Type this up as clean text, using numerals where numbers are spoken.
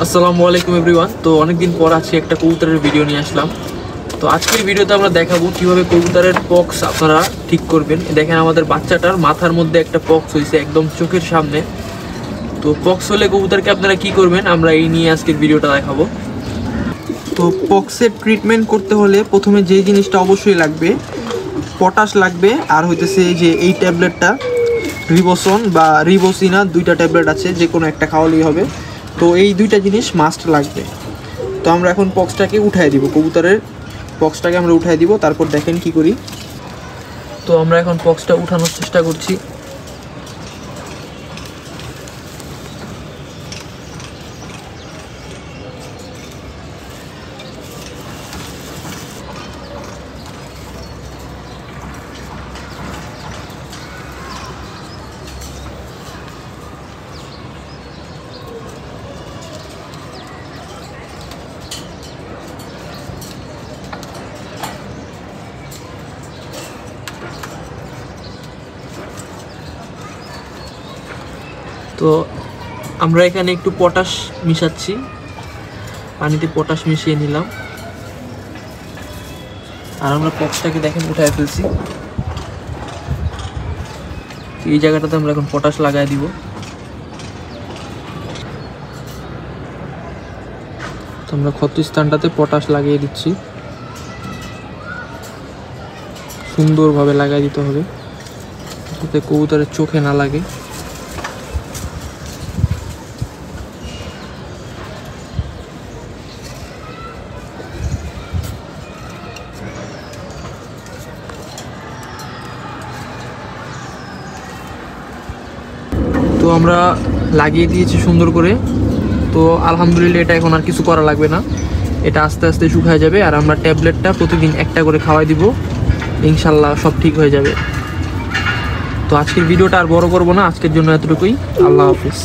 আসসালামু আলাইকুম এভরিওয়ান। তো অনেকদিন পর আজকে একটা কবুতরের ভিডিও নিয়ে আসলাম। তো আজকের ভিডিওতে আমরা দেখাবো কিভাবে কবুতরের পক্স আপনারা ঠিক করবেন। দেখেন আমাদের বাচ্চাটার মাথার মধ্যে একটা পক্স হয়েছে একদম চোখের সামনে। তো পক্স হলে কবুতরকে আপনারা কি করবেন আমরা এই নিয়ে আজকের ভিডিওটা দেখাবো। তো পক্সের ট্রিটমেন্ট করতে হলে প্রথমে যে জিনিসটা অবশ্যই লাগবে পটাশ লাগবে, আর হইতেছে যে এই ট্যাবলেটটা রিবোসন বা রিবোসিনা, দুইটা ট্যাবলেট আছে, যে কোনো একটা খাওয়ালেই হবে। তো এই দুইটা জিনিস মাস্ট লাগবে। তো আমরা এখন পক্সটাকে উঠাই দিব, কবুতরের পক্সটাকে আমরা উঠাই দিব। তারপর দেখেন কি করি। তো আমরা এখন পক্সটা উঠানোর চেষ্টা করছি। তো আমরা এখানে একটু পটাশ মিশাচ্ছি, পানিতে পটাশ মিশিয়ে নিলাম। আর আমরা পক্সটাকে দেখেন উঠায় ফেলছি। এই জায়গাটাতে আমরা এখন পটাশ লাগাই দিব। তো আমরা ক্ষতস্থানটাতে পটাশ লাগিয়ে দিচ্ছি, সুন্দরভাবে লাগাই দিতে হবে যাতে কবুতরের চোখে না লাগে। তো আমরা লাগিয়ে দিয়েছি সুন্দর করে। তো আলহামদুলিল্লাহ এটা এখন আর কিছু করা লাগবে না, এটা আস্তে আস্তে শুকায় যাবে। আর আমরা ট্যাবলেটটা প্রতিদিন একটা করে খাওয়াই দিব, ইনশাল্লাহ সব ঠিক হয়ে যাবে। তো আজকের ভিডিওটা আর বড় করব না, আজকের জন্য এতটুকুই। আল্লাহ হাফিজ।